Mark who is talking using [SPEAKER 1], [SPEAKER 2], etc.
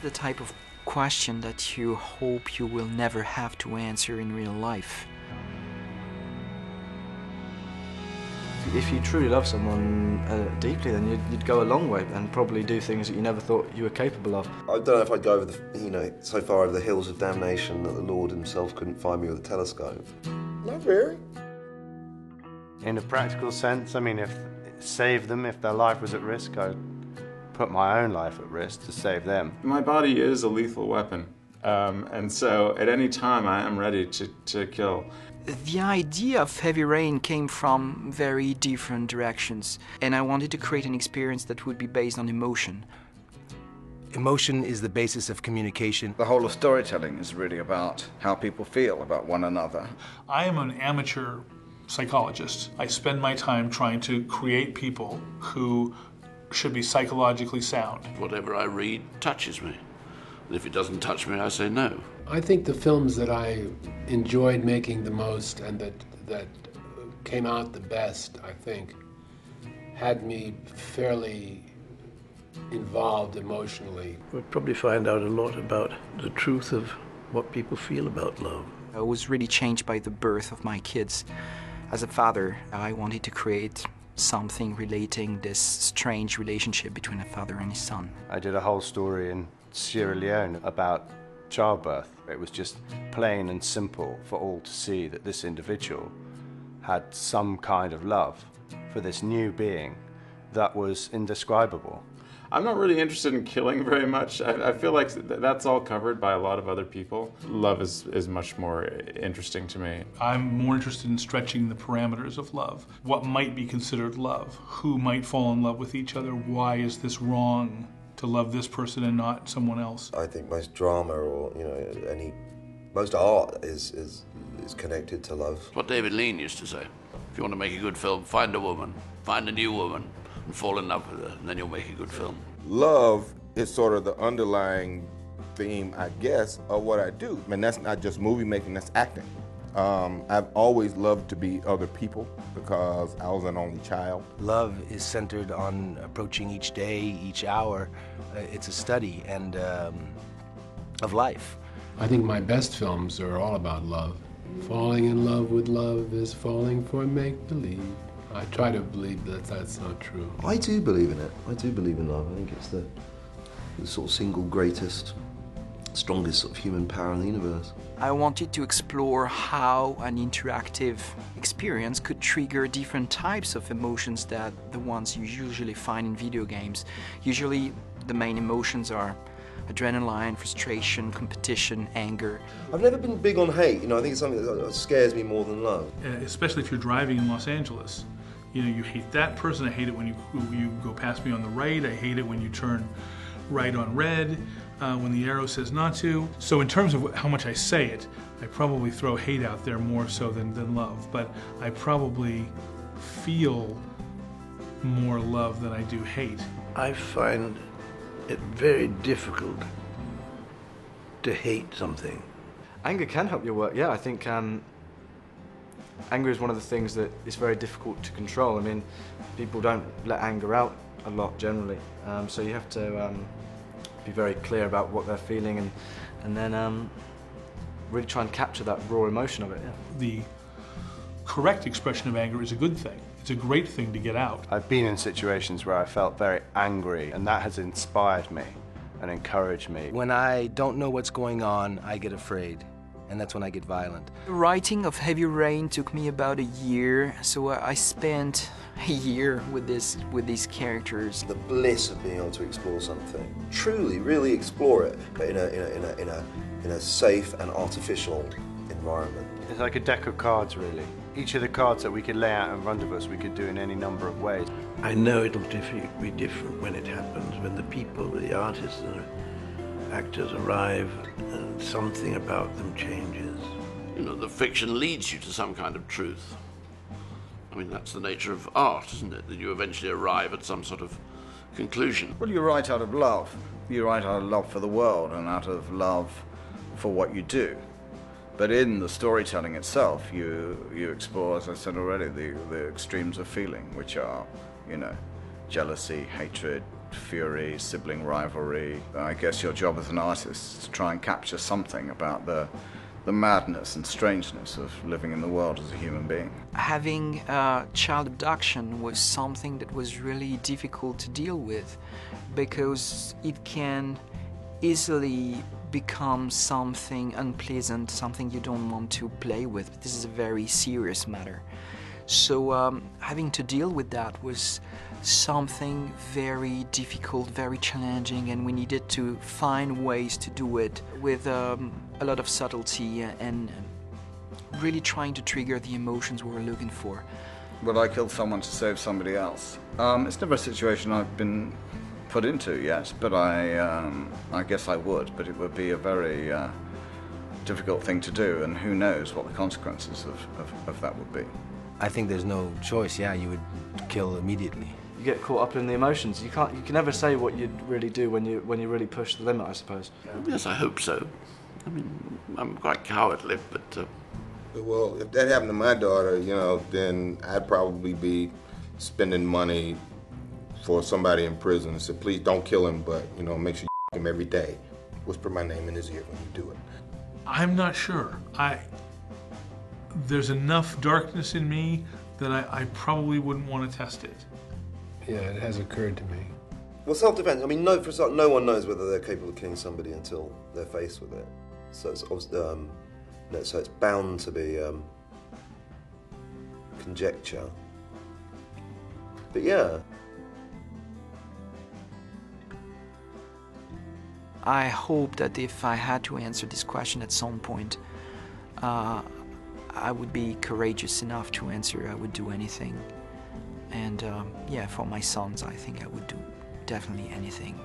[SPEAKER 1] That's the type of question that you hope you will never have to answer in real life.
[SPEAKER 2] If you truly love someone deeply, then you'd go a long way and probably do things that you never thought you were capable of.
[SPEAKER 3] I don't know if I'd go over so far over the hills of damnation that the Lord himself couldn't find me with a telescope. Not really.
[SPEAKER 4] In a practical sense, I mean, save them if their life was at risk, I'd put my own life at risk to save them.
[SPEAKER 5] My body is a lethal weapon, and so at any time I am ready to kill.
[SPEAKER 1] The idea of Heavy Rain came from very different directions, and I wanted to create an experience that would be based on emotion.
[SPEAKER 6] Emotion is the basis of communication.
[SPEAKER 7] The whole of storytelling is really about how people feel about one another.
[SPEAKER 8] I am an amateur psychologist. I spend my time trying to create people who should be psychologically sound.
[SPEAKER 9] Whatever I read touches me. And if it doesn't touch me, I say no.
[SPEAKER 10] I think the films that I enjoyed making the most and that came out the best, I think, had me fairly involved emotionally.
[SPEAKER 11] We'll probably find out a lot about the truth of what people feel about love.
[SPEAKER 1] I was really changed by the birth of my kids. As a father, I wanted to create something relating this strange relationship between a father and his son.
[SPEAKER 4] I did a whole story in Sierra Leone about childbirth. It was just plain and simple for all to see that this individual had some kind of love for this new being that was indescribable.
[SPEAKER 5] I'm not really interested in killing very much. I feel like that's all covered by a lot of other people. Love is much more interesting to me.
[SPEAKER 8] I'm more interested in stretching the parameters of love. What might be considered love? Who might fall in love with each other? Why is this wrong to love this person and not someone else?
[SPEAKER 3] I think most drama or most art is connected to love.
[SPEAKER 9] What David Lean used to say. If you want to make a good film, find a woman, find a new woman, and fall in love with her, and then you'll make a good film.
[SPEAKER 12] Love is sort of the underlying theme, I guess, of what I do. I mean, that's not just movie making, that's acting. I've always loved to be other people because I was an only child.
[SPEAKER 6] Love is centered on approaching each day, each hour. It's a study and of life.
[SPEAKER 10] I think my best films are all about love. Falling in love with love is falling for make-believe. I try to believe that that's not true.
[SPEAKER 3] I do believe in it. I do believe in love. I think it's the sort of single greatest, strongest sort of human power in the universe.
[SPEAKER 1] I wanted to explore how an interactive experience could trigger different types of emotions that the ones you usually find in video games. Usually the main emotions are adrenaline, frustration, competition, anger.
[SPEAKER 3] I've never been big on hate. I think it's something that scares me more than love.
[SPEAKER 8] Especially if you're driving in Los Angeles. You hate that person. I hate it when you go past me on the right. I hate it when you turn right on red, when the arrow says not to. So in terms of how much I say it, I probably throw hate out there more so than love. But I probably feel more love than I do hate.
[SPEAKER 11] I find it very difficult to hate something.
[SPEAKER 2] Anger can help your work, yeah. I think anger is one of the things that is very difficult to control. I mean, people don't let anger out a lot generally, so you have to be very clear about what they're feeling and then really try and capture that raw emotion of it. Yeah.
[SPEAKER 8] The correct expression of anger is a good thing. It's a great thing to get out.
[SPEAKER 4] I've been in situations where I felt very angry, and that has inspired me and encouraged me.
[SPEAKER 6] When I don't know what's going on, I get afraid, and that's when I get violent.
[SPEAKER 1] The writing of Heavy Rain took me about a year, so I spent a year with these characters.
[SPEAKER 3] The bliss of being able to explore something, truly, really explore it, but in a safe and artificial environment.
[SPEAKER 4] It's like a deck of cards, really. Each of the cards that we could lay out in front of us, we could do in any number of ways.
[SPEAKER 11] I know it'll be different when it happens, when the people, the artists and actors arrive and something about them changes.
[SPEAKER 9] The fiction leads you to some kind of truth. I mean, that's the nature of art, isn't it? That you eventually arrive at some sort of conclusion.
[SPEAKER 7] Well, you write out of love. You write out of love for the world and out of love for what you do. But in the storytelling itself, you explore, as I said already, the extremes of feeling, which are, jealousy, hatred, fury, sibling rivalry. I guess your job as an artist is to try and capture something about the madness and strangeness of living in the world as a human being.
[SPEAKER 1] Having child abduction was something that was really difficult to deal with, because it can easily become something unpleasant, something you don't want to play with. This is a very serious matter. So having to deal with that was something very difficult, very challenging, and we needed to find ways to do it with a lot of subtlety and really trying to trigger the emotions we were looking for.
[SPEAKER 7] Would I kill someone to save somebody else? It's never a situation I've been put into yet, but I guess I would, but it would be a very difficult thing to do, and who knows what the consequences of that would be.
[SPEAKER 6] I think there's no choice. Yeah, you would kill immediately.
[SPEAKER 2] You get caught up in the emotions. You can never say what you'd really do when you really push the limit, I suppose.
[SPEAKER 9] Yes, I hope so. I mean, I'm quite cowardly, but...
[SPEAKER 12] Well, if that happened to my daughter, you know, then I'd probably be spending money for somebody in prison and say, please don't kill him, but, you know, make sure you him every day. Whisper my name in his ear when you do it.
[SPEAKER 8] I'm not sure. There's enough darkness in me that I probably wouldn't want to test it.
[SPEAKER 10] Yeah, it has occurred to me.
[SPEAKER 3] Well, self-defense, I mean, no one knows whether they're capable of killing somebody until they're faced with it. So it's obviously, so it's bound to be conjecture. But yeah.
[SPEAKER 1] I hope that if I had to answer this question at some point, I would be courageous enough to answer. I would do anything. And yeah, for my sons, I think I would do definitely anything.